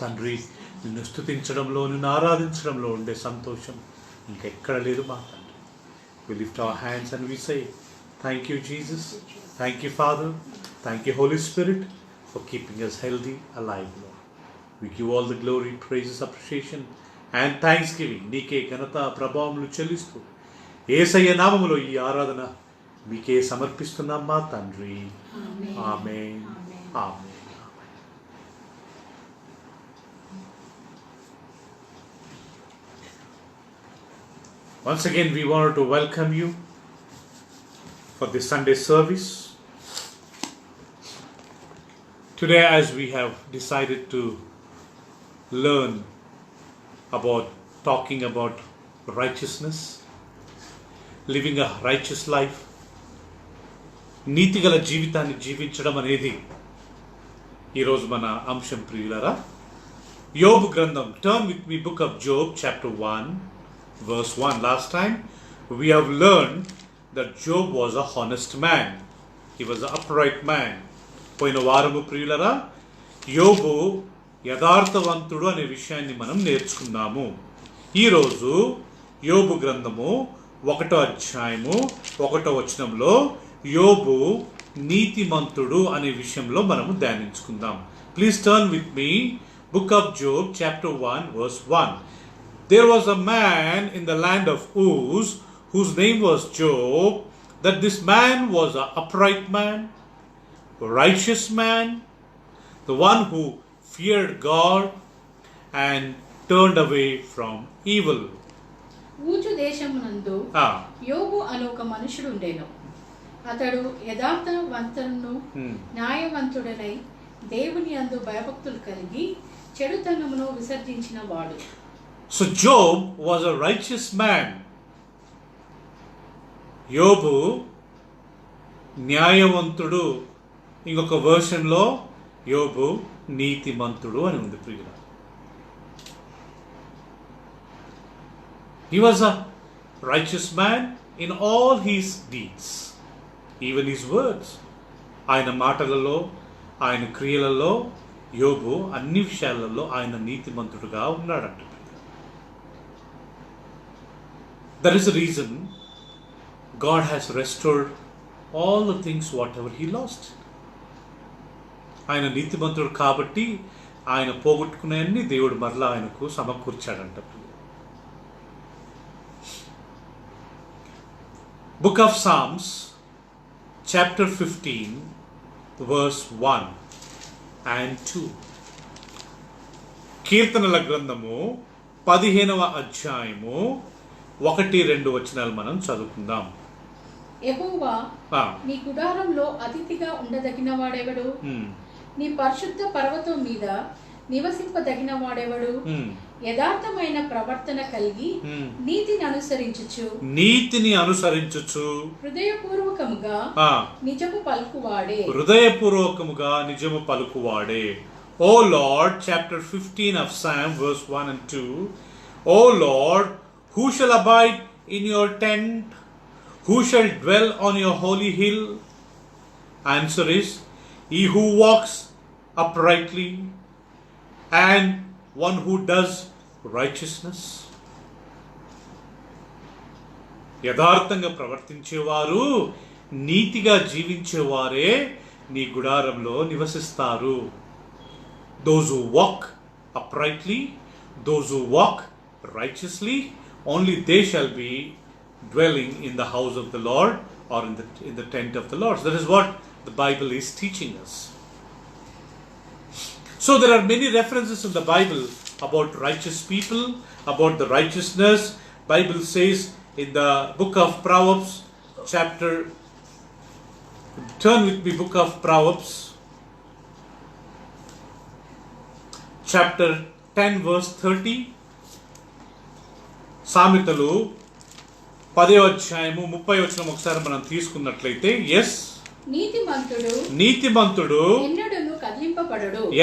తండ్రి, నిన్ను స్తుతించడంలో, నిన్ను ఆరాధించడంలో ఉండే సంతోషం ఇంకెక్కడ లేదు మా తండ్రి. We lift our hands and we say, thank you Jesus, thank you Father, thank you Holy Spirit for keeping us healthy, alive, Lord. We give all the glory, praises, appreciation and thanksgiving. నీకే ఘనత ప్రభావములు చెల్లిస్తూ యేసయ్య నామములో ఈ ఆరాధన మీకే సమర్పిస్తున్నాం మా తండ్రి. ఆమేన్, ఆమేన్. Once again, we wanted to welcome you for this Sunday service. Today, as we have decided to learn about talking about righteousness, living a righteous life, నీతిగల జీవితాన్ని జీవించడం అనేది ఈరోజు మన అంశం ప్రియులారా. యోబు గ్రంథం. Turn with me, book of Job, chapter 1. Verse 1. Last time we have learned that Job was a honest man. He was an upright man. పోయిన వారము ప్రియులరా యోబు యథార్థవంతుడు అనే విషయాన్ని మనం నేర్చుకున్నాము. ఈరోజు యోబు గ్రంథము 1వ అధ్యాయము 1వ వచనంలో యోబు నీతిమంతుడు అనే విషయంలో మనము ధ్యానించుకుందాం. Please turn with me, book of Job, chapter 1, verse 1. There was a man in the land of Uz whose name was Job, that this man was an upright man, a righteous man, the one who feared God and turned away from evil. Uz దేశమునందు యోబు అను ఒక మనుషుడు ఉండేను. అతడు యథార్థవంతుడును న్యాయవంతుడనై దేవుని యందు భయభక్తులు కలిగి చెడుతనమును విసర్జించిన వాడు. So Job was a righteous man. యోబు న్యాయవంతుడు. ఇంకొక వర్షన్ లో యోబు నీతిమంతుడు అని ఉంది ప్రియుల. He was a righteous man in all his deeds, even his words. ఆయన మాటలలో, ఆయన క్రియలలో యోబు అన్ని విషయాలలో ఆయన నీతిమంతుడుగా ఉన్నాడంట. That is the reason God has restored all the things whatever he lost. ఆయన నీతిమంతుడు కాబట్టి ఆయన పోగొట్టుకునేవన్నీ దేవుడు మరలా ఆయనకు సమకూర్చాడంట. Book of Psalms, chapter 15, verse 1 and 2. కీర్తనల గ్రంథము 15వ అధ్యాయము 1-2 వచనాలు మనం చదువుకుందాం. యెహోవా, నీ గుడారంలో అతిథిగా ఉండదగిన వాడెవడు? నీ పరిశుద్ధ పర్వతం మీద నివసింపదగిన వాడెవడు? యథార్థమైన ప్రవర్తన కలిగి నీతిని అనుసరించుచు హృదయపూర్వకముగా నిజము పలుకువాడే. O Lord, chapter 15 of Psalm, verse 1 and 2. O Lord, who shall abide in your tent? Who shall dwell on your holy hill? Answer is, he who walks uprightly and one who does righteousness. యథార్థంగా ప్రవర్తించేవారు, నీతిగా జీవించేవారే నీ గుడారంలో నివసిస్తారు. Those who walk uprightly, those who walk righteously, only they shall be dwelling in the house of the Lord or in the tent of the Lord. So that is what the Bible is teaching us. So there are many references in the Bible about righteous people, about the righteousness. Bible says in the book of Proverbs, turn with me, book of Proverbs, chapter 10, verse 30. సామెతలు 10వ అధ్యాయము 30వ వచనం ఒకసారి మనం తీసుకున్నట్లయితే, నీతిమంతుడు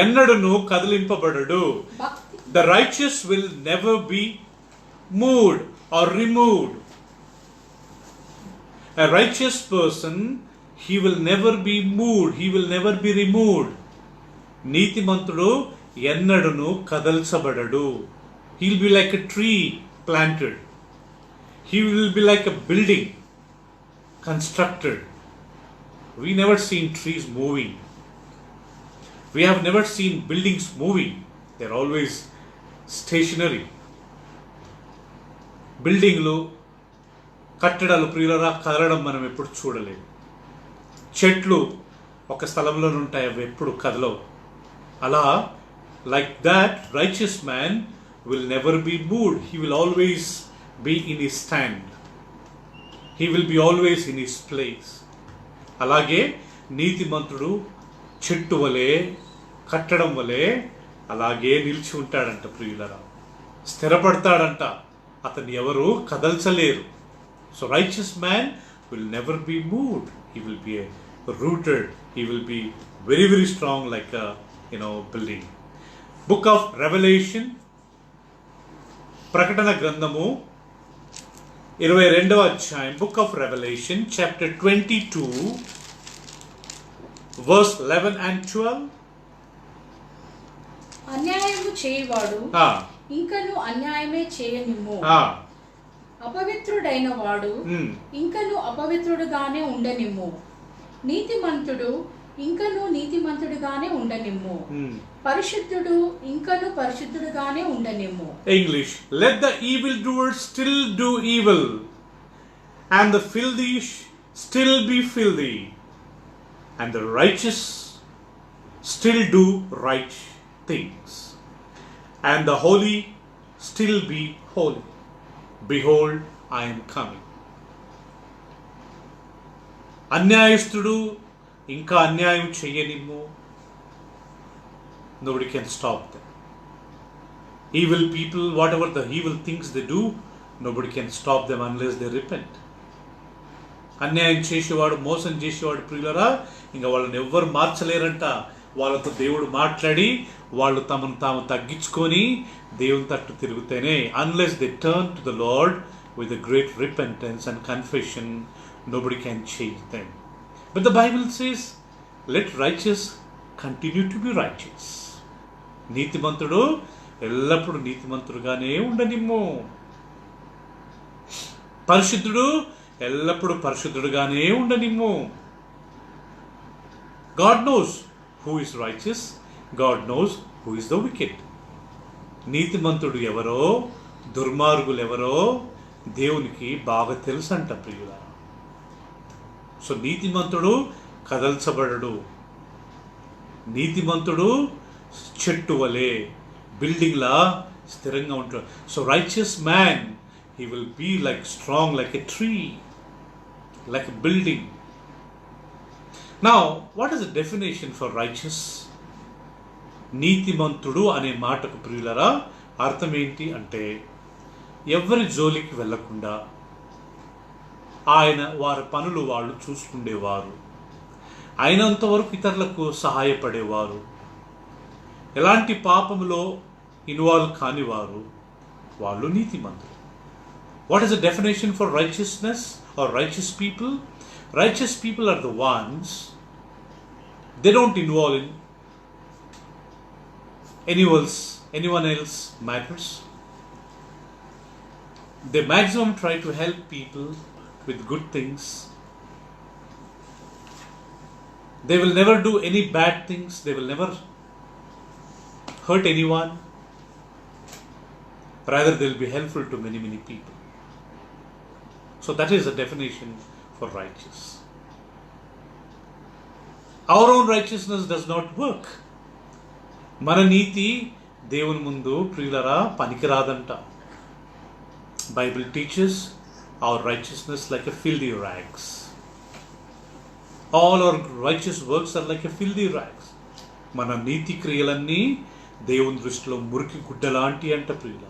ఎన్నడూను కదిలింపబడడు. The righteous will never be moved or removed. A righteous person, he will never be moved, he will never be removed. నీతిమంతుడు ఎన్నడును కదల్చబడడు. He will be like a tree planted. He will be like a building constructed. We never seen trees moving. We have never seen buildings moving. They're always stationary. బిల్డింగ్లు కట్టడాలు ప్రియులరా కదలడం మనం ఎప్పుడు చూడలేము. చెట్లు ఒక స్థలంలో ఉంటాయి, అవి ఎప్పుడు కదలవు. అలా like that righteous man will never be moved. He will always be in his stand. He will be always in his place. అలాగే నీతిమంతుడు చెట్టు వలె కట్టడం వలె అలాగే నిలిచి ఉంటాడంట ప్రియులరా, స్థిరపడతాడంట. అతన్ని ఎవరు కదల్చలేరు. So righteous man will never be moved. He will be rooted. He will be very, very strong like a building. Book of Revelation, ప్రకటన గ్రంథము 22వ అధ్యాయం. Book of Revelation chapter 22 verse 11 and 12. అన్యాయము చేయవాడు ఇంకను అన్యాయమే చేయనిమ్ము. అపవిత్రుడైన వాడు ఇంకను అపవిత్రుడుగానే ఉండనిమ్ము. నీతిమంతుడు ఇంకను నీతిమంతుడుగానే ఉండనిమ్ము. పరిశుద్ధుడు ఇంకను పరిశుద్ధుడుగానే ఉండనిమ్ము. English. Let the evil doers still do evil, and the filthy still be filthy, and the righteous still do right things, and the holy still be holy. Behold, I am coming. అన్యాయస్తుడు ఇంకా అన్యాయం చెయ్యనిమ్ము. Nobody can stop them. Evil people, whatever the evil things they do, nobody can stop them unless they repent. అన్యాయం చేసేవాడు, మోసం చేసేవాడు ప్రియులరా, ఇంకా వాళ్ళని ఎవ్వరు మార్చలేరంట. వాళ్ళతో దేవుడు మాట్లాడి వాళ్ళు తమను తాము తగ్గించుకొని దేవుని తట్టు తిరుగుతేనే, unless they turn to the Lord with a great repentance and confession, nobody can change them. But the Bible says, let righteous continue to be righteous. నీతిమంతుడు ఎల్లప్పుడూ నీతిమంతుడుగానే ఉండనిమ్ము. పరిశుద్ధుడు ఎల్లప్పుడూ పరిశుద్ధుడుగానే ఉండనిమ్ము. God knows who is righteous. God knows who is the wicked. నీతిమంతుడు ఎవరో దుర్మార్గులు ఎవరో దేవునికి బాగా తెలుసు అంట ప్రియుల. సో నీతిమంతుడు కదల్చబడడు. నీతిమంతుడు చెట్టు వలె బిల్డింగ్ లా స్థిరంగా ఉంటాడు. So righteous man, he will be like strong like a tree, like a building. Now, what is the definition for righteous? నీతిమంతుడు అనే మాటకు ప్రియులరా అర్థం ఏంటి అంటే, ఎవరి జోలికి వెళ్లకుండా ఆయన వారి పనులు వాళ్ళు చూసుకుండేవారు, అయినంత వరకు ఇతరులకు సహాయపడేవారు, ఎలాంటి పాపములో ఇన్వాల్వ్ కానివారు, వాళ్ళు నీతిమంతులు. What is the definition for righteousness or righteous people? Righteous people are the ones, they don't involve in anyone else matters. They maximum try to help people with good things. They will never do any bad things. They will never hurt anyone. Rather, they will be helpful to many, many people. So that is the definition for righteous. Our own righteousness does not work. మన నీతి దేవుని ముందు ప్రియులరా పనికిరాదంట. Bible teaches our righteousness like a filthy rags. All our righteous works are like a filthy rags. మన నీతి క్రియలన్నీ దేవుని దృష్టిలో మురికి గుడ్డలాంటి అంట ప్రియుల.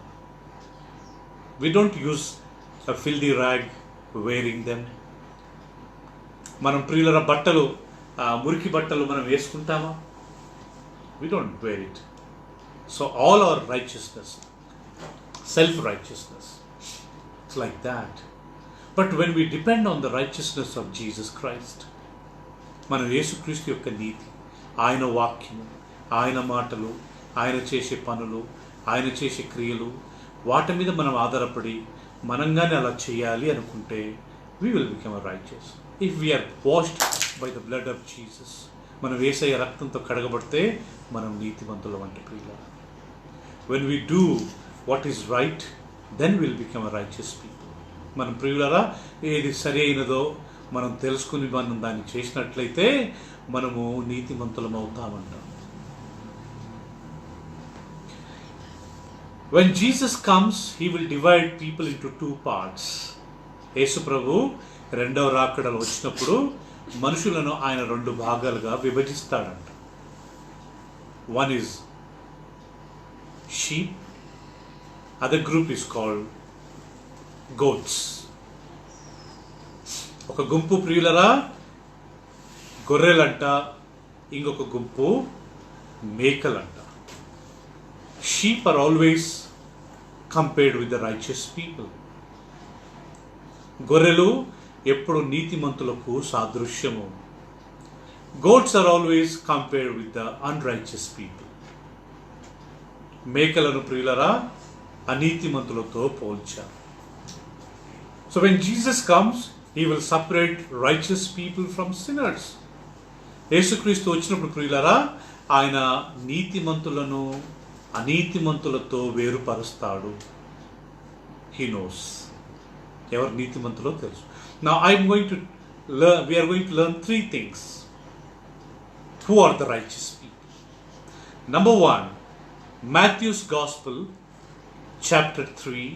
We don't use a filthy rag wearing them. మనం ప్రియులర బట్టలు, మురికి బట్టలు మనం వేసుకుంటామా? We don't wear it. So all our righteousness, self-righteousness, it's like that. But when we depend on the righteousness of Jesus Christ, మనం యేసుక్రీస్తు యొక్క నీతి, ఆయన వాక్యము, ఆయన మాటలు, ఆయన చేసే పనులు, ఆయన చేసే క్రియలు, వాటి మీద మనం ఆధారపడి మనంగానే అలా చేయాలి అనుకుంటే we will become righteous. If we are washed by the blood of Jesus, మనం యేసయ్య రక్తంతో కడగబడితే మనం నీతిమంతుల వంటి ప్రియులారా. When we do what is right, then we will become a righteous people. మనం ప్రియులారా ఏది సరి అయినదో మనం తెలుసుకుని మనం దాన్ని చేసినట్లయితే మనము నీతిమంతులం అవుతామంటాం. When Jesus comes, he will divide people into two parts. యేసు ప్రభు రెండవ రాకడలో వచ్చినప్పుడు మనుషులను ఆయన రెండు భాగాలుగా విభజిస్తాడంట. One is sheep, other group is called goats. ఒక గుంపు ప్రియులరా గొర్రెలంట, ఇంకొక గుంపు మేకలంట. Sheep are always compared with the righteous people. గొర్రెలు ఎప్పుడు నీతిమంతులకు సాదృశ్యము. Goats are always compared with the unrighteous people. మేకలను ప్రియులరా అనీతిమంతులతో పోల్చారు. So when Jesus comes, he will separate righteous people from sinners. యేసుక్రీస్తు వచ్చినప్పుడు ప్రియులరా ఆయన నీతిమంతులను అనీతిమంతులతో వేరుపరుస్తాడు. He knows. ఎవరు నీతిమంతులో తెలుసు. Now we are going to learn three things. Who are the righteous people? Number 1, Matthew's Gospel, chapter 3.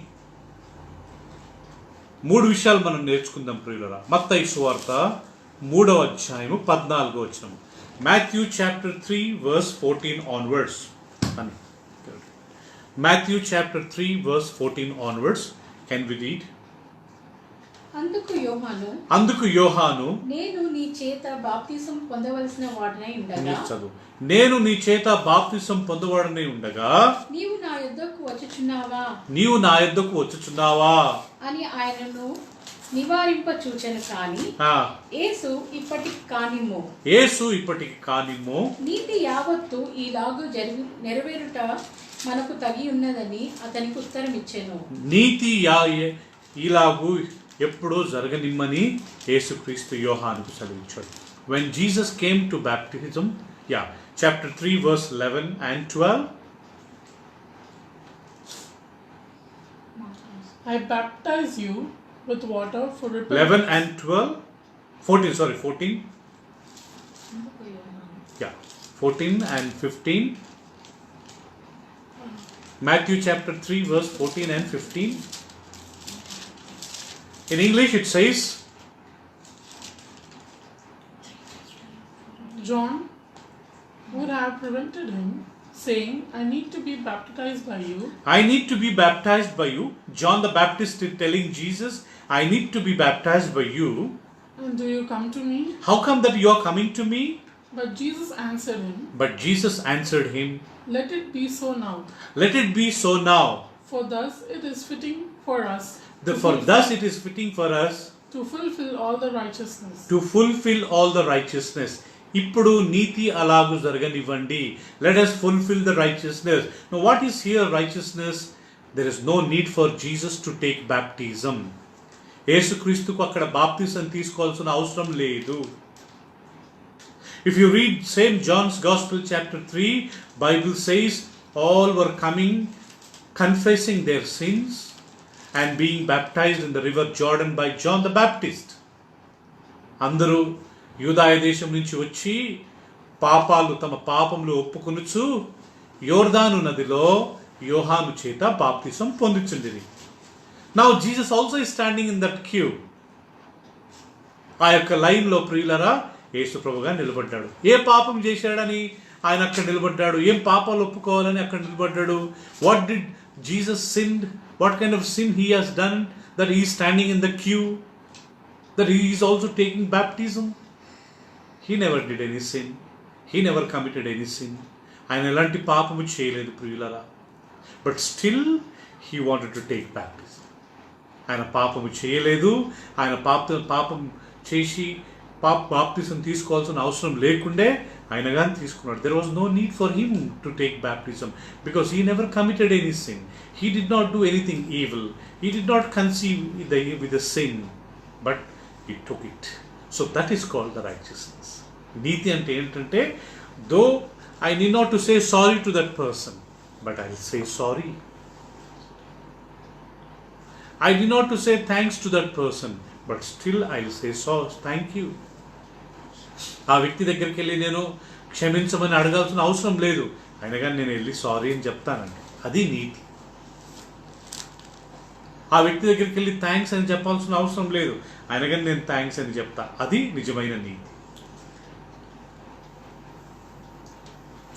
3 విషయాలు మనం నేర్చుకుందాం ప్రియులారా. మత్తయి సువార్త 3వ అధ్యాయము 14వ వచనం. Matthew chapter 3 verse 14 onwards. Matthew chapter 3 verse 14 onwards. Can we read? అందుకు యోహాను నేను నీ చేత బాప్తిసం పొందవలసిన వాడనై ఉండగా నీవు నా యొద్దకు వచ్చుచున్నావా అని ఆయనను నివారింప చూచెను. కానీ యేసు ఇప్పటికి కానిమ్ము నీతి యావత్తు ఈలాగు నెరవేరుట మనకు తగి ఉన్నదని అతనికి ఉత్తరం ఇచ్చెను. నీతి ఇలాగు ఎప్పుడో జరగనిమ్మని యేసుక్రీస్తు యోహానుకు సెలవిచ్చాడు. When Jesus came to baptism, chapter 3 verse 11 and 12. I baptize you with water for repentance. 11 and 12. 14. Yeah, 14 and 15. Matthew chapter 3 verse 14 and 15. In English it says, John would have prevented him, saying, I need to be baptized by you. John the Baptist is telling Jesus, I need to be baptized by you. And do you come to me? How come that you are coming to me? But Jesus answered him, Let it be so now. For thus it is fitting for us to fulfill all the righteousness. ఇప్పుడు నీతి అలాగు జరగనివ్వండి. Let us fulfill the righteousness. Now what is here righteousness? There is no need for Jesus to take baptism. యేసుక్రీస్తుకు అక్కడ బాప్తిసం తీసుకోవాల్సిన అవసరం లేదు. If you read same John's Gospel chapter 3, Bible says all were coming confessing their sins and being baptized in the river Jordan by John the Baptist. అందరూ యూదాయ దేశం నుంచి వచ్చి తమ పాపములు ఒప్పుకొనుచు యోర్దాను నదిలో యోహాను చేత బాప్తిసం పొందుచుండిరి. Now Jesus also is standing in that queue. ఆ యొక్క లైన్ లో ప్రియులరా యేసు ప్రభుగా నిలబడ్డాడు. ఏ పాపం చేశాడని ఆయన అక్కడ నిలబడ్డాడు, ఏం పాపాలు ఒప్పుకోవాలని అక్కడ నిలబడ్డాడు. What did Jesus sinned? What kind of sin he has done that he is standing in the queue, that he is also taking baptism? He never did any sin. He never committed any sin. ఆయన ఎలాంటి పాపము చేయలేదు ప్రియులరా. But still he wanted to take baptism. ఆయన పాపము చేయలేదు. ఆయన పాపం చేసి బాప్టిజం తీసుకోవాల్సిన అవసరం లేకుండే ఆయన కానీ తీసుకున్నాడు. There was no need for him to take baptism because he never committed any sin. He did not do anything evil. He did not conceive with the sin, but he took it. So that is called the righteousness. నీతి అంటే ఏంటంటే, though I need not to say sorry to that person, but I will say sorry. I did not to say thanks to that person, but still I will say so, thank you. ఆ వ్యక్తి దగ్గరికి వెళ్ళి నేను క్షమించమని అడగాల్సిన అవసరం లేదు, అయినా కానీ నేను వెళ్ళి సారీ అని చెప్తానండి. అది నీతి. ఆ వ్యక్తి దగ్గరికి వెళ్ళి థ్యాంక్స్ అని చెప్పాల్సిన అవసరం లేదు, అయినా కానీ నేను థ్యాంక్స్ అని చెప్తా. అది నిజమైన నీతి.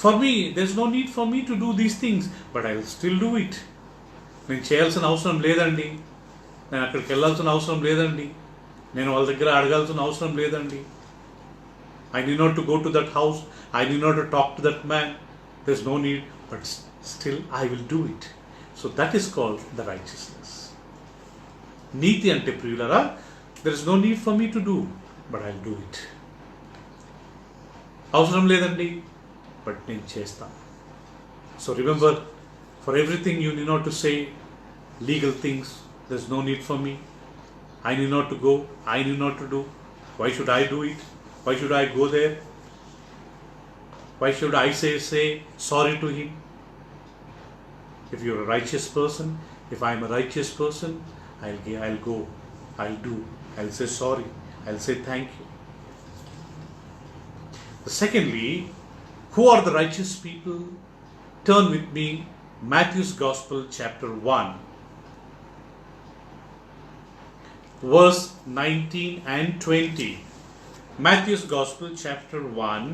For me, there is no need for me to do these things, but I will still do it. నేను చేయాల్సిన అవసరం లేదండి, నేను అక్కడికి వెళ్ళాల్సిన అవసరం లేదండి, నేను వాళ్ళ దగ్గర అడగాల్సిన అవసరం లేదండి. I need not to go to that house, I need not to talk to that man. There is no need, but still I will do it. So that is called the righteousness. నీతి అంటే ప్రియులరా, there is no need for me to do, but I will do it. అవసరం లేదండి, but నేను చేస్తాను. So remember, for everything you need not to say legal things, there's no need for me. I need not to go, I need not to do. Why should I do it? Why should I go there? Why should I say sorry to him? If you're a righteous person, if I'm a righteous person, I'll go, I'll do, I'll say sorry, I'll say thank you. Secondly, who are the righteous people? Turn with me, Matthew's Gospel, chapter 1, verse 19 and 20. Matthew's Gospel, chapter 1,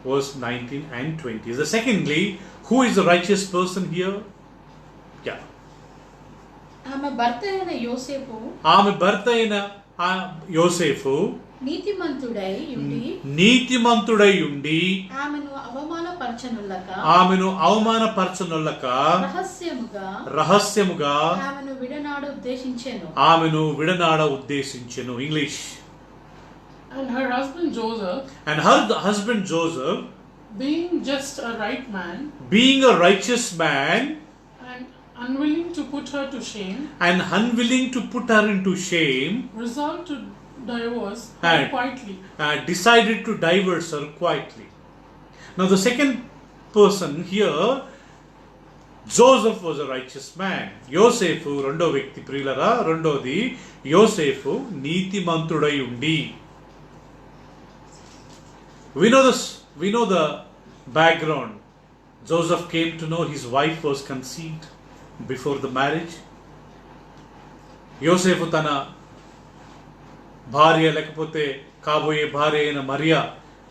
verse 19 and 20. So secondly, who is the righteous person here? Yeah. ఆమె భర్త అయిన యోసేపు నీతిమంతుడై ఉండి ఆమెను అవమానపరచనుల్లక రహస్యముగా ఆమెను విడనాడ ఉద్దేశించెను. English. And her husband Joseph, being just a right man, being a righteous man, and unwilling to put her into shame, resolved to divorce her quietly. Decided to divorce her quietly. Now the second person here, Joseph was a righteous man. యోసేపు రెండో వ్యక్తి ప్రియులరా. రెండోది యోసేపు నీతిమంతుడై ఉండి. We know the background. Joseph came to know his wife was conceived before the marriage. యోసేపు తన భార్య లేకపోతే కాబోయే భార్య అయిన మరియా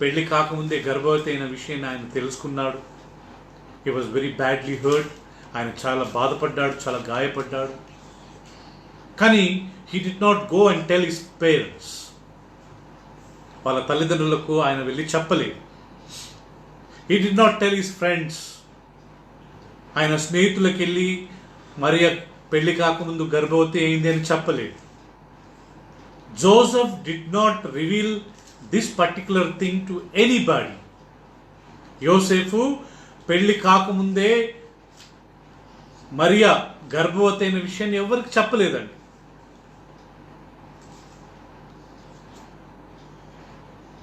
పెళ్లి కాకముందే గర్భవతి అయిన విషయాన్ని ఆయన తెలుసుకున్నాడు. He was very badly hurt. ఆయన చాలా బాధపడ్డాడు, చాలా గాయపడ్డాడు. కానీ he did not go and tell his parents. వాళ్ళ తల్లిదండ్రులకు ఆయన వెళ్ళి చెప్పలేదు. He did not tell his friends. ఆయన స్నేహితులకు వెళ్ళి మరియా పెళ్లి కాకముందు గర్భవతి అయింది అని చెప్పలేదు. Joseph did not reveal this particular thing to anybody. యోసేపు పెళ్లి కాకముందే మరియా గర్భవతి అయిన విషయాన్ని ఎవరికి చెప్పలేదండి.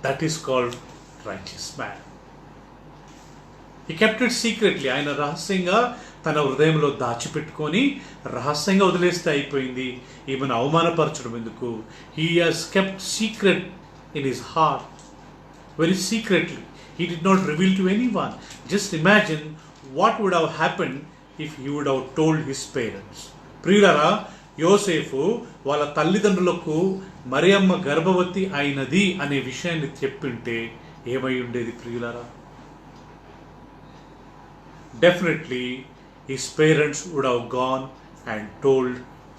That is called righteous man. He kept it secretly. ఆయన రహస్యంగా తన హృదయంలో దాచిపెట్టుకొని రహస్యంగా వదిలేస్తే అయిపోయింది. ఈమెను అవమానపరచడం ఎందుకు? He has kept secret in his heart, very secretly. He did not reveal to anyone. Just imagine what would have happened if he would have told his parents. ప్రియులారా, యోసేపు వాళ్ళ తల్లిదండ్రులకు మరియమ్మ గర్భవతి అయినది అనే విషయాన్ని చెప్పింటే ఏమై ఉండేది ప్రియులారా? Definitely his parents would have gone and told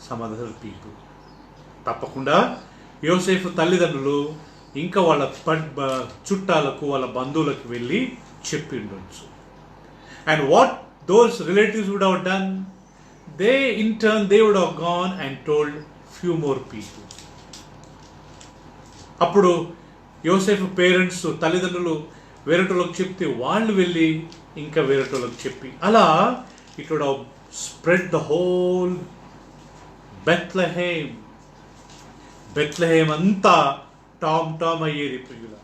some other people. తప్పకుండా యోసేపు తల్లిదండ్రులు ఇంకా వాళ్ళ చుట్టాలకు వాళ్ళ బంధువులకు వెళ్ళి చెప్పి ఉండొచ్చు. And what those relatives would have done, they in turn they would have gone and told few more people. అప్పుడు యోసేఫ్ పేరెంట్స్ తల్లిదండ్రులు వేరేటోళ్ళకి చెప్తే వాళ్ళు వెళ్ళి ఇంకా వేరేటోళ్ళకి చెప్పి అలా it would have spread the whole Bethlehem అంతా టామ్ అయ్యేది ప్రియుల.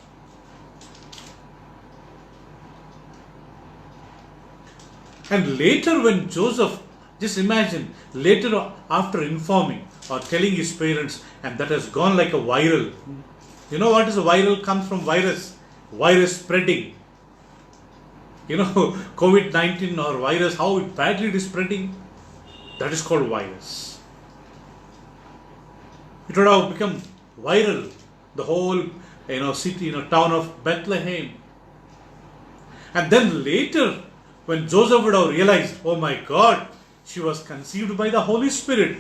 And later when Joseph, just imagine, later after informing or telling his parents, and that has gone like a viral. You know what is a viral? Comes from virus spreading. You know, COVID-19 or virus, how badly it is spreading, that is called virus. It would have become viral, the whole, city, town of Bethlehem. And then later, when Joseph would have realized, oh my God, she was conceived by the Holy Spirit,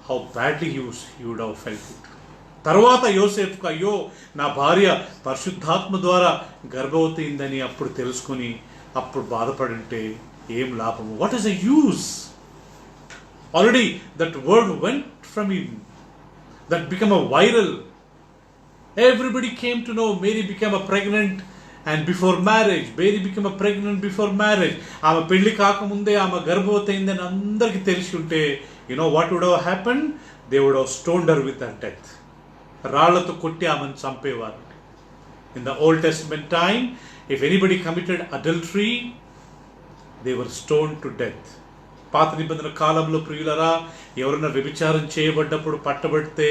how badly he would have felt it. తర్వాత యోసేఫ్కు అయ్యో నా భార్య పరిశుద్ధాత్మ ద్వారా గర్భవతి అయిందని అప్పుడు తెలుసుకుని అప్పుడు బాధపడింటే ఏం లాభము? What is the use? Already that word went from him, that become a viral. Everybody came to know Mary become a pregnant and before marriage. Mary became a pregnant before marriage. ఆమె పెళ్లి కాకముందే ఆమె గర్భవతి అయిందని అందరికీ తెలిసి ఉంటే what would have happened? They would have stoned her with her death. రాళ్లతో కొట్టి ఆమెను చంపేవారు. In the Old Testament time, if anybody committed adultery, they were stoned to death. పాత నిబంధన కాలంలో ప్రియులరా ఎవరైనా వ్యభిచారం చేయబడ్డప్పుడు పట్టబడితే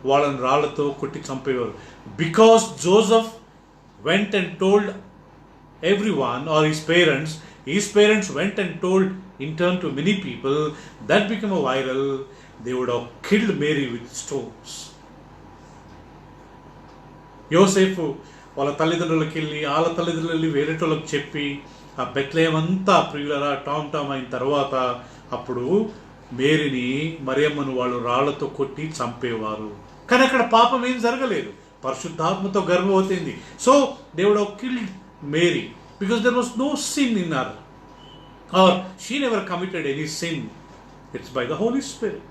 వాళ్ళని రాళ్లతో కొట్టి చంపేవారు. Because Joseph went and told everyone, or his parents went and told in turn to many people, that became a viral. They would have killed Mary with stones. యోసేఫు వాళ్ళ తల్లిదండ్రులకి వెళ్ళి వాళ్ళ తల్లిదండ్రులు వెళ్ళి వేరేటోళ్ళకి చెప్పి ఆ బెత్లెహేమ్ అంతా ప్రియులరా టామ్ అయిన తర్వాత అప్పుడు మేరీని మరియమ్మను వాళ్ళు రాళ్లతో కొట్టి చంపేవారు. కానీ అక్కడ పాపం ఏం జరగలేదు, పరిశుద్ధాత్మతో గర్భవతింది. So they would have killed Mary because there was no sin in her, or she never committed any sin. It's by the Holy Spirit.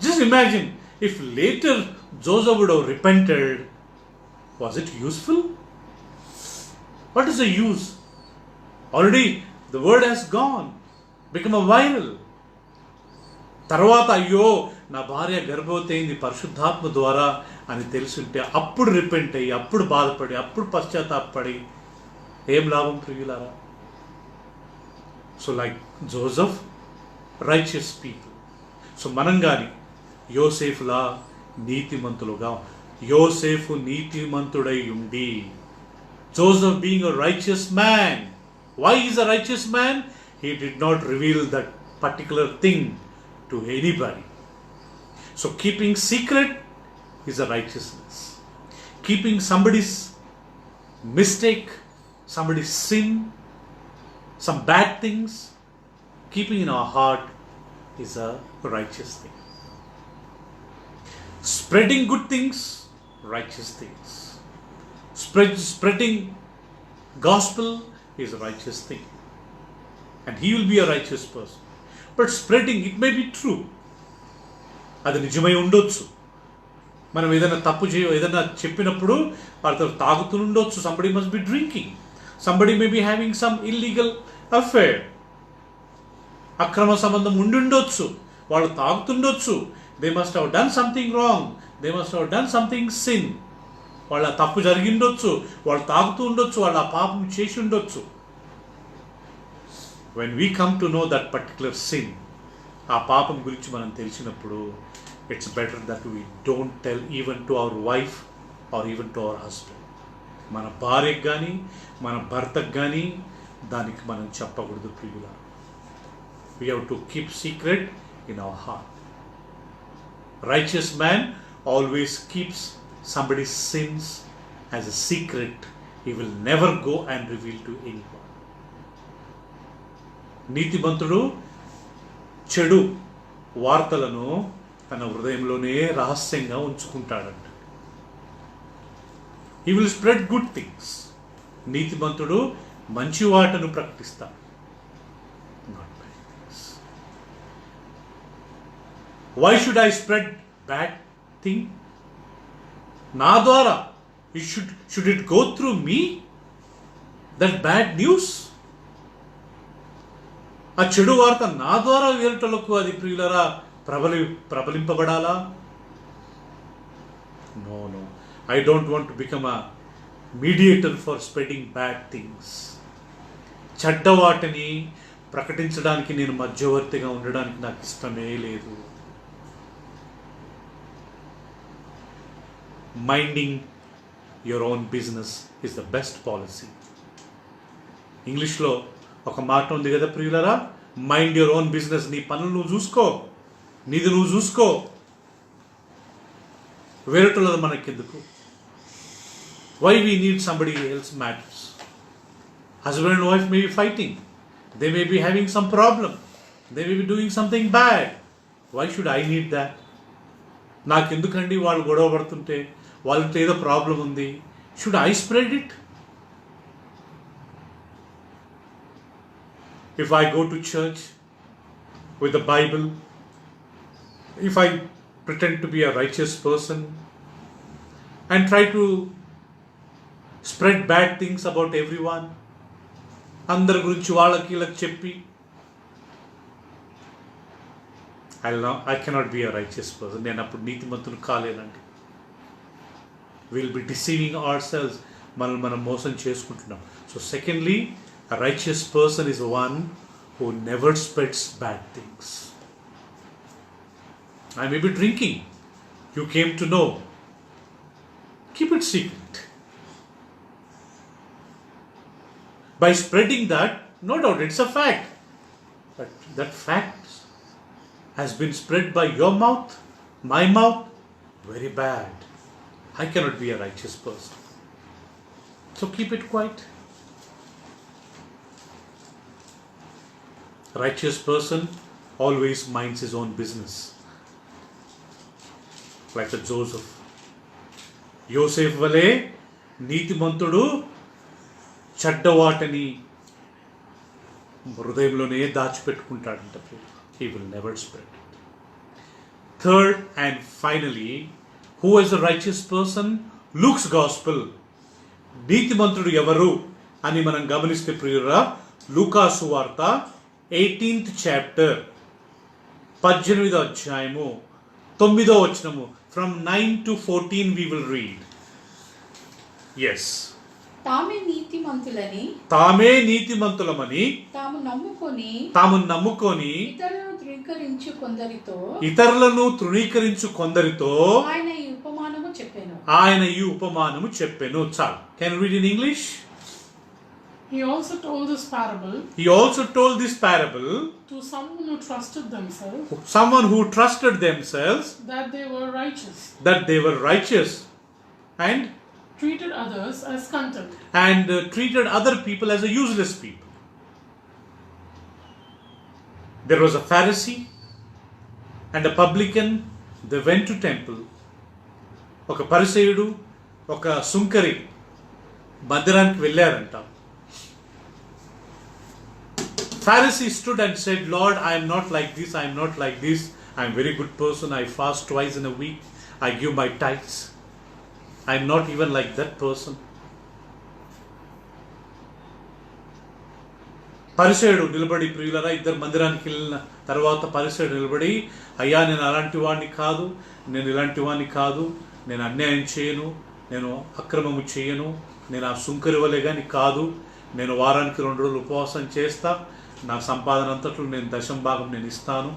Just imagine if later Joseph would have repented, was it useful? What is the use? Already the word has gone, become a viral. తర్వాత అయ్యో నా భార్య గర్భవతి అయింది పరిశుద్ధాత్మ ద్వారా అని తెలుసుంటే అప్పుడు రిపెంట్ అయ్యి అప్పుడు బాధపడి అప్పుడు పశ్చాత్తాపడి ఏం లాభం ప్రియులారా? So like Joseph, righteous people. So మనం కానీ యోసేఫులా నీతిమంతులుగా, యోసేఫు నీతిమంతుడై ఉండి, Joseph being a righteous man. Why is a righteous man? He did not reveal that particular thing to anybody. So keeping secret is a righteousness. Keeping somebody's mistake, somebody's sin, some bad things, keeping in our heart is a righteous thing. Spreading good things, righteous things. Spreading gospel is a righteous thing. And he will be a righteous person. But spreading, it may be true, అది నిజమై ఉండొచ్చు. మనం ఏదైనా తప్పు ఏదైనా చెప్పినప్పుడు వాళ్ళతో తాగుతుండొచ్చు. Somebody must be drinking, somebody may be having some illegal affair, అక్రమ సంబంధం ఉండుండొచ్చు, వాళ్ళు తాగుతుండొచ్చు. They must have done something wrong, they must have done something sin. వాళ్ళ తప్పు జరిగిండొచ్చు, వాళ్ళు తాగుతూ ఉండొచ్చు, వాళ్ళు ఆ పాపం చేసి ఉండొచ్చు. When we come to know that particular sin, ఆ పాపం గురించి మనం తెలిసినప్పుడు it's better that we don't tell even to our wife or even to our husband. మన భార్యకు కానీ మన భర్తకు కానీ దానికి మనం చెప్పకూడదు ప్రియులారా. We have to keep secret in our heart. Righteous man always keeps somebody's sins as a secret. He will never go and reveal to anyone. నీతిమంతుడు చెడు వార్తలను తన హృదయంలోనే రహస్యంగా ఉంచుకుంటాడంట. He will spread good things. నీతిమంతుడు మంచి వాటను ప్రకటిస్తాడు, not bad things. Why should I spread bad thing? నా ద్వారా should it go through me that bad news? ఆ చెడు వార్త నా ద్వారా వేరుటలకు అది ప్రియులరా ప్రబలింపబడాలా? No, I don't want to become a mediator for spreading bad things. చెడ్డ వాటిని ప్రకటించడానికి నేను మధ్యవర్తిగా ఉండడానికి నాకు ఇష్టమే లేదు. Minding your own business is the best policy. ఇంగ్లీష్లో ఒక మాట ఉంది కదా ప్రియులరా, మైండ్ యువర్ ఓన్ బిజినెస్. నీ పనులు నువ్వు చూసుకో, నీది నువ్వు చూసుకో, వేరేటోళ్ళది మనకెందుకు? Why we need somebody else matters? Husband and wife may be fighting, they may be having some problem, they may be doing something bad. Why should I need that? నాకెందుకండి వాళ్ళు గొడవ పడుతుంటే, వాళ్ళతో ఏదో ప్రాబ్లం ఉంది, should I spread it? If I go to church with the Bible, if I pretend to be a righteous person and try to spread bad things about everyone, అందరి గురించి వాళ్ళకి వీళ్ళకి చెప్పి, I cannot be a righteous person. నేను అప్పుడు నీతిమంతులు కాలేనండి. Will be deceiving our selves. మనల్ని మనం మోసం చేసుకుంటున్నాం. So secondly, a righteous person is one who never spreads bad things. I may be drinking, you came to know, keep it secret. By spreading that, no doubt it's a fact, but that fact has been spread by your mouth, my mouth, very bad. I cannot be a righteous person. So keep it quiet. A righteous person always minds his own business. Like the Joseph. Yosef వలె నీతిమంతుడు చెడ్డవాటని హృదయంలోనే దాచిపెట్టుకుంటాడంట. He will never spread it. Third and finally, who is a righteous person? Luke's gospel. నీతిమంతుడు ఎవరు అని మనం గమనిస్తే ప్రియురా, లూకా సువార్త 18th chapter 18వ అధ్యాయము 9వ వచనము. From 9 to 14 we will read. Yes. తామే నీతిమంతులమని తాము నమ్ముకొని ఇతరులను తృణీకరించు కొందరితో ఆయన ఈ ఉపమానము చెప్పెను. చాలు. Can you read in English? He also told this parable to someone who trusted themselves that they were righteous and treated others as contempt, and treated other people as a useless people. There was a Pharisee and a publican. They went to temple. ఒక పరిసయుడు ఒక సుంకరి మందిరానికి వెళ్ళారంట. Pharisee stood and said, Lord, I am not like this, I am not like this. I am a very good person. I fast twice in a week. I give my tithes. I am not even like that person. పరిసయుడు నిలబడి, ప్రియులరా, ఇద్దరు మందిరానికి వెళ్ళిన తర్వాత పరిసయుడు నిలబడి, అయ్యా నేను అలాంటి వాడిని కాదు, నేను ఇలాంటి వాడిని కాదు, నేను అన్యాయం చేయను, నేను అక్రమము చేయను, నేను ఆ సుంకరి వలె కానీ కాదు, నేను వారానికి 2 రోజులు ఉపవాసం చేస్తా, నా సంపాదన అంతట్లో నేను 10వ భాగం నేను ఇస్తాను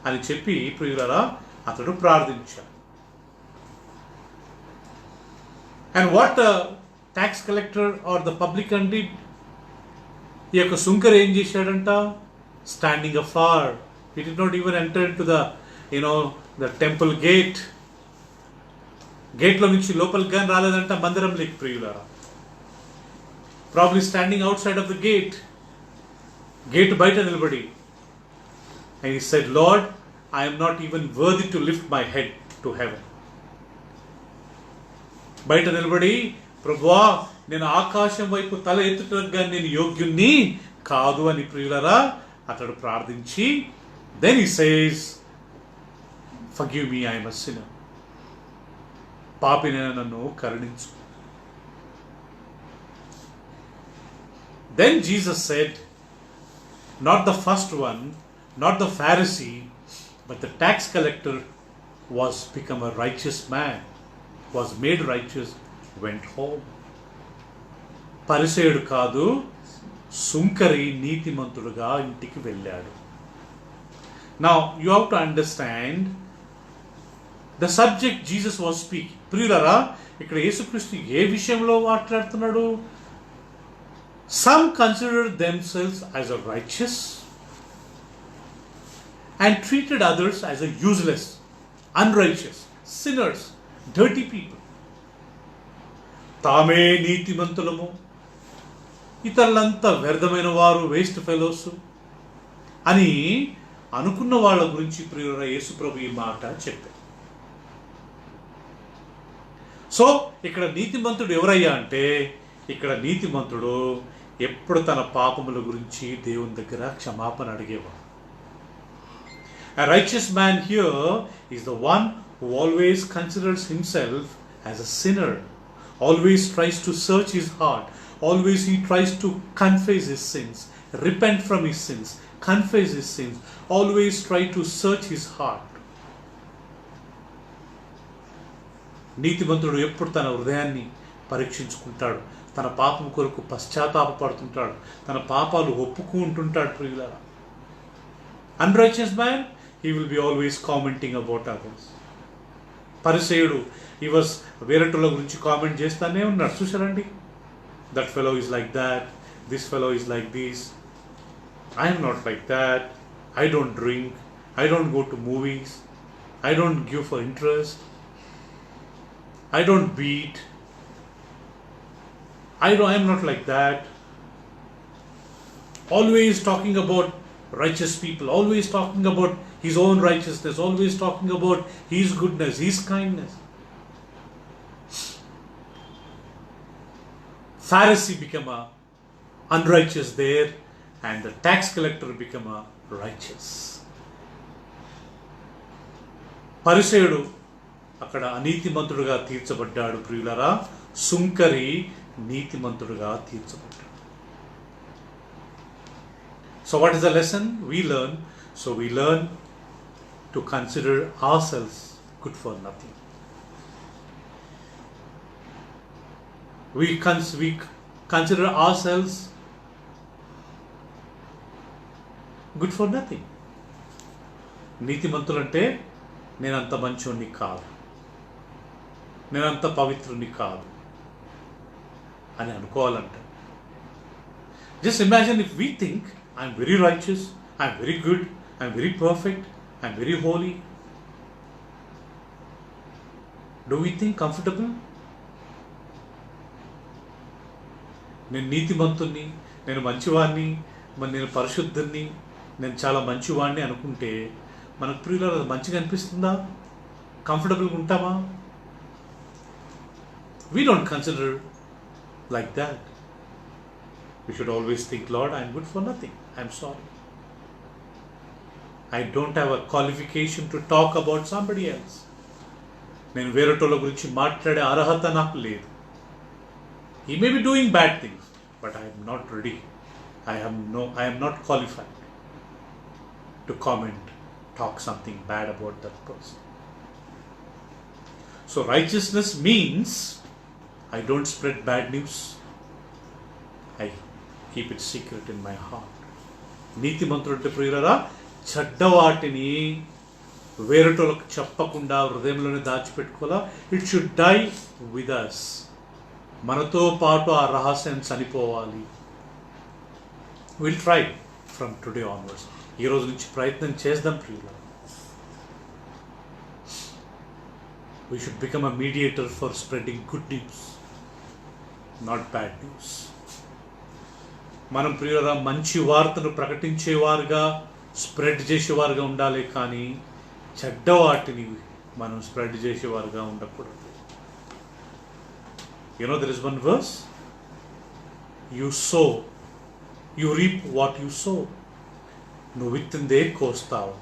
అని చెప్పి ప్రియులరా అతడు ప్రార్థించాడు. And what the tax collector or the publican did? ఈ యొక్క సుంకర్ ఏం చేశాడంట? Standing afar. He did not even enter into the temple gate. గేట్లో నుంచి లోపలికి కానీ రాలేదంట మందిరంలోకి ప్రియులారా. Probably standing outside of the gate. Gate బయట నిలబడి. And he said, Lord, I am not even worthy to lift my head to heaven. బయట నిలబడి, ప్రభువా నేను ఆకాశం వైపు తల ఎత్తుటగా నేను యోగ్యుణ్ణి కాదు అని ప్రియులరా అతడు ప్రార్థించి, then he says, forgive me, I am a sinner. పాపినైన నన్ను కరుణించు. Then Jesus said, not the first one, not the Pharisee, but the tax collector was become a righteous man, was made righteous, went home. పరిసయుడు కాదు, సుంకరి నీతిమంతుడుగా ఇంటికి వెళ్ళాడు. Now you have to understand the subject Jesus was speaking. ప్రియులారా, ఇక్కడ యేసుక్రీస్తు ఏ విషయంలో మాట్లాడుతున్నాడు? Some consider themselves as a righteous and treated others as a useless, unrighteous, sinners, dirty people. తామే నీతిమంతులము, ఇతరులంతా వ్యర్థమైన వారు, వేస్ట్ ఫెలోస్ అని అనుకున్న వాళ్ళ గురించి ప్రియుల యేసు ప్రభు ఈ మాట చెప్పారు. సో ఇక్కడ నీతిమంతుడు ఎవరయ్యా అంటే, ఇక్కడ నీతిమంతుడు ఎప్పుడు తన పాపముల గురించి దేవుని దగ్గర క్షమాపణ అడిగేవాడు. A righteous man here is the one who always considers himself as a sinner, always tries to search his heart, always he tries to confess his sins, repent from his sins, confess his sins, always try to search his heart. నీతిమంతుడు ఎప్పుడు తన హృదయాన్ని పరీక్షించుకుంటాడు, తన పాపం కొరకు పశ్చాత్తాపడుతుంటాడు, తన పాపాలు ఒప్పుకుంటుంటాడు. ప్రియులారా, unrighteous man, he will be always commenting about others. పరిసయుడు he was వేరేటోళ్ళ గురించి కామెంట్ చేస్తానే ఉన్నాడు. చూసారండి, that fellow is like that, this fellow is like this, I am not like that, I don't drink, I don't go to movies, I don't give for interest, I don't beat, I am not like that. Always talking about righteous people, always talking about his own righteousness, always talking about his goodness, his kindness. Pharisee became a unrighteous there, and the tax collector became a righteous. పరిసయుడు అక్కడ అనీతిమంతుడుగా తీర్చబడ్డాడు. ప్రియులరా, సుంకరి నీతిమంతుడుగా తీర్చబడ్డాడు. So what is the lesson we learn? So we learn to consider ourselves good for nothing. We consider ourselves good for nothing. నీతిమంతులంటే నేనంత మంచోడిని కాదు, నేనంత పవిత్రుని కాదు అని అనుకోవాలంట. Just imagine if we think I'm very righteous, I'm very good, I'm very perfect, I'm very holy. Do we think comfortable? నేను నీతిమంతుణ్ణి, నేను మంచివాడిని, నేను పరిశుద్ధుణ్ణి, నేను చాలా మంచివాడిని అనుకుంటే మనకు ప్రియుల మంచిగా అనిపిస్తుందా? కంఫర్టబుల్గా ఉంటామా? We don't consider like that. We should always think, Lord, I'm good for nothing. I'm sorry. I don't have a qualification to talk about somebody else. నేను వేరేటోళ్ళ గురించి మాట్లాడే అర్హత నాకు లేదు. He may be doing bad things, but I am not ready. I am not qualified to comment, talk something bad about that person. So righteousness means I don't spread bad news. I keep it secret in my heart. నీతిమంతుడు అంటే ప్రియులారా, చెడ్డవాటిని వేరేటోళ్ళకు చెప్పకుండా హృదయంలోనే దాచిపెట్టుకోవాలా. It should die with us. మనతో పాటు ఆ రహస్యం చనిపోవాలి. Will try from today onwards. ఈ రోజు నుంచి ప్రయత్నం చేద్దాం ప్రియులారా. We should become a mediator for spreading good news, not bad news. మనం ప్రియులారా మంచి వార్తను ప్రకటించేవారుగా, స్ప్రెడ్ చేసేవారుగా ఉండాలి, కానీ చెడ్డ వాటిని మనం స్ప్రెడ్ చేసేవారుగా ఉండకూడదు. You know, there is one verse, you sow, you reap what you sow. నువ్వు విత్తిందే కోస్తావు.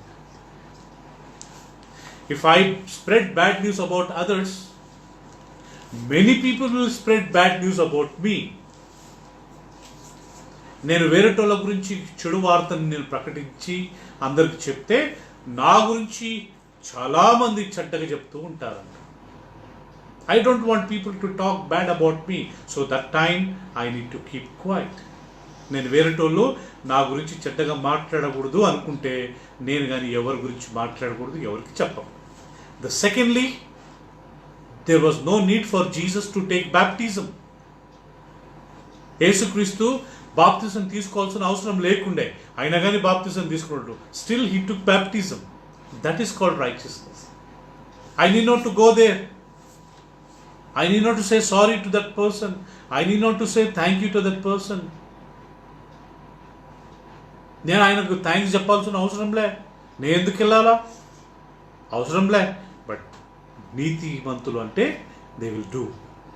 If I spread bad news about others, Many people will spread bad news about me. నేను వేరేటోళ్ళ గురించి చెడు వార్తను నేను ప్రకటించి అందరికి చెప్తే నా గురించి చాలామంది చెడ్డగా చెప్తూ ఉంటారంట. I don't want people to talk bad about me. So that time I need to keep quiet. నేను వేరేటోళ్ళు నా గురించి చెడ్డగా మాట్లాడకూడదు అనుకుంటే నేను కానీ ఎవరి గురించి మాట్లాడకూడదు, ఎవరికి చెప్పను. The secondly, there was no need for Jesus to take baptism. యేసుక్రీస్తు బాప్తిజం తీసుకోవాల్సిన అవసరం లేకుండే, అయినా కానీ బాప్తిజం తీసుకున్నాడు. Still he took baptism. That is called righteousness. I need not to go there. I need not to say sorry to that person. I need not to say thank you to that person. నేను ఆయనకు thanks చెప్పాల్సిన అవసరంలే, నేను ఎందుకు వెళ్ళాలా, అవసరంలే. But నీతిమంతులు అంటే they will do.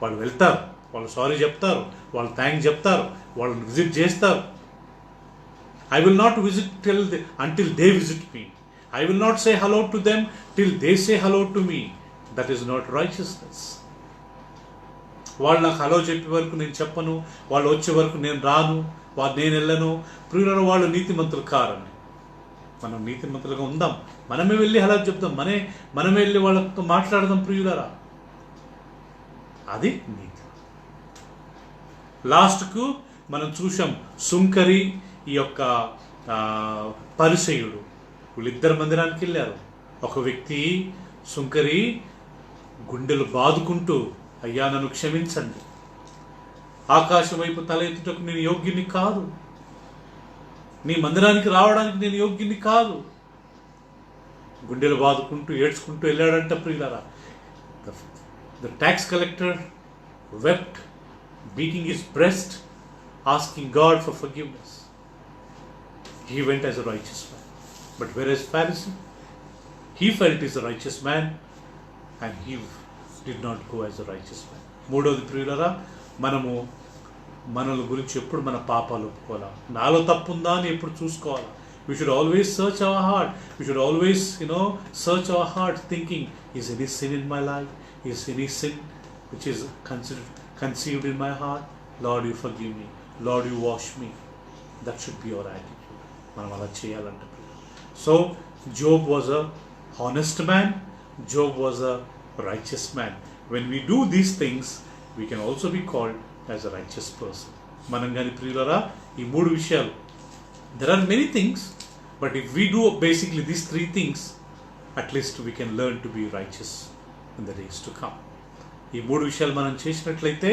వాళ్ళు వెళ్తారు, వాళ్ళు సారీ చెప్తారు, వాళ్ళు థ్యాంక్స్ చెప్తారు, వాళ్ళని విజిట్ చేస్తారు. I will not visit until they visit me. I will not say hello to them till they say hello to me. That is not righteousness. వాళ్ళు నాకు హలో చెప్పే వరకు నేను చెప్పను, వాళ్ళు వచ్చే వరకు నేను రాను, నేను వెళ్ళను. ప్రియులారా, వాళ్ళు నీతిమంతులు కారండి. మనం నీతిమంతులుగా ఉందాం, మనమే వెళ్ళి హలో చెప్దాం, మనమే వెళ్ళి వాళ్ళతో మాట్లాడదాం. ప్రియులారా, అది నీతి. లాస్ట్కు మనం చూసాం సుంకరి, ఈ యొక్క పరిసయుడు, వీళ్ళిద్దరు మందిరానికి వెళ్ళారు. ఒక వ్యక్తి సుంకరి గుండెలు బాదుకుంటూ, అయ్యా నన్ను క్షమించండి, ఆకాశం వైపు తల ఎత్తుటకు నేను యోగ్యుని కాదు, నీ మందిరానికి రావడానికి నేను యోగ్యుని కాదు, గుండెలు బాదుకుంటూ ఏడ్చుకుంటూ వెళ్ళాడంట. ప్రియులారా, the tax collector wept, beating his breast, asking God for forgiveness. He went as a righteous man. But whereas Pharisee, he felt he's a righteous man and he did not go as a righteous man. మూడవది ప్రియులారా, మనము మనల గురించి ఎప్పుడు మన పాపాలు ఒప్పుకోవాలా, నాలో తప్పు ఉందా అని ఎప్పుడు చూసుకోవాలా. We should always search our heart. We should always, search our heart thinking, is any sin in my life? Is any sin which is conceived in my heart? Lord, you forgive me. Lord, you wash me. That should be our attitude. మనం అలా చేయాలంటే. So, Job was a honest man. Job was a righteous man. When we do these things, we can also be called as a righteous person. మనం కానీ ప్రియులారా, ఈ మూడు విషయాలు, there are many things, but if we do basically these three things, at least we can learn to be righteous in the days to come. ఈ మూడు విషయాలు మనం చేసినట్లయితే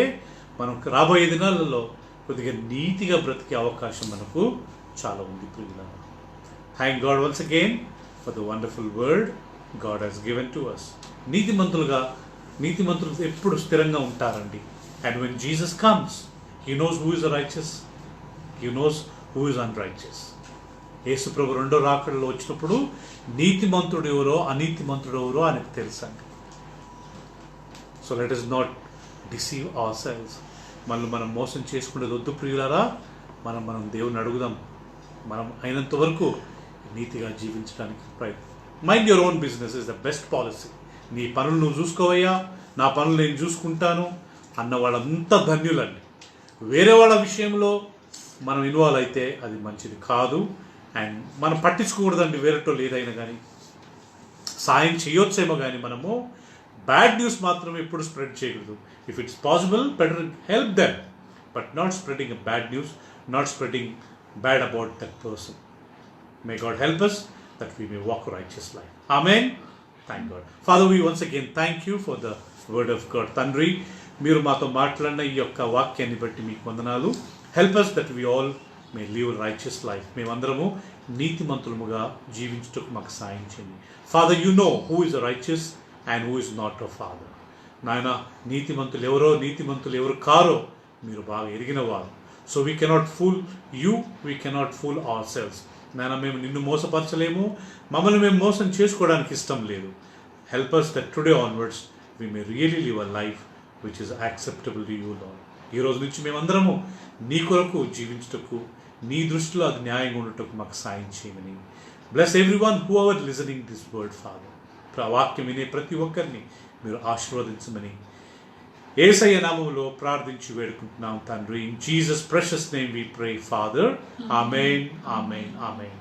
మనం రాబోయే దినాలలో కొద్దిగా నీతిగా బ్రతికే అవకాశం మనకు చాలా ఉంది ప్రియులారా. Thank God once again for the wonderful word God has given to us. నీతిమంతులు ఎప్పుడు స్థిరంగా ఉంటారండి. And when Jesus comes, He knows who is righteous, He knows who is unrighteous. యేసు ప్రభు రెండో రాకడలో వచ్చినప్పుడు నీతిమంతుడు ఎవరో అనీతిమంతుడు ఎవరో ఆయనకు తెలుసండి. So let us not deceive ourselves. మనం మోసం చేసుకునేది వద్దు ప్రియులారా. మనం దేవుని అడుగుదాం, మనం అయినంత వరకు నీతిగా జీవించడానికి ప్రయత్నం. Mind your own business is the best policy. నీ పనులు నువ్వు చూసుకోవయ్యా, నా పనులు నేను చూసుకుంటాను అన్న వాళ్ళంతా ధన్యులండి. వేరే వాళ్ళ విషయంలో మనం ఇన్వాల్వ్ అయితే అది మంచిది కాదు. అండ్ మనం పట్టించుకోకూడదండి వేరేటోళ్ళు ఏదైనా కానీ. సాయం చేయొచ్చేమో కానీ మనము బ్యాడ్ న్యూస్ మాత్రం ఎప్పుడు స్ప్రెడ్ చేయకూడదు. If it's possible, better help them, but not spreading a bad news, not spreading bad about that person. May God help us that we may walk a righteous life. Amen. Thank God. Father, we once again thank you for the word of God. Tandri, మీరు మాతో మాట్లాడిన ఈ యొక్క వాక్యాన్ని బట్టి మీకు వందనాలు. Help us that we all may live a righteous life. మేమందరము నీతిమంతులముగా జీవించుటకు మాకు సాయం చేయండి. Father, you know who is righteous and who is not, a Father. నాయన, నీతిమంతులు ఎవరు కారో మీరు బాగా ఎరిగినవారు. So we cannot fool you, we cannot fool our selves. నాయన, మేము నిన్ను మోసపరచలేము, మమ్మల్ని మేము మోసం చేసుకోవడానికి ఇష్టం లేదు. Help us that today onwards we may really live a life which is acceptable to you, Lord. ఈ రోజు నుంచి మేమందరము నీ కొరకు జీవించుటకు, నీ దృష్టిలో అది న్యాయంగా ఉండటకు మాకు సాయం చేయమని. Bless everyone who ever listening this word, father. వాక్యం వినే ప్రతి ఒక్కరిని మీరు ఆశీర్వదించమని యేసయ్య నామములో ప్రార్థించి వేడుకుంటున్నాం తండ్రి. In Jesus precious name we pray father. Amen, amen, amen.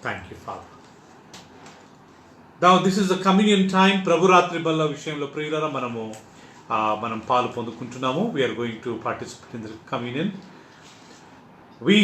Thank you father. Now this is the communion time. ప్రభు రాత్రి బల్ల విషయంలో ప్రియులారా మనం పాలు పొందుకుంటున్నాము. We are going to participate in the communion. We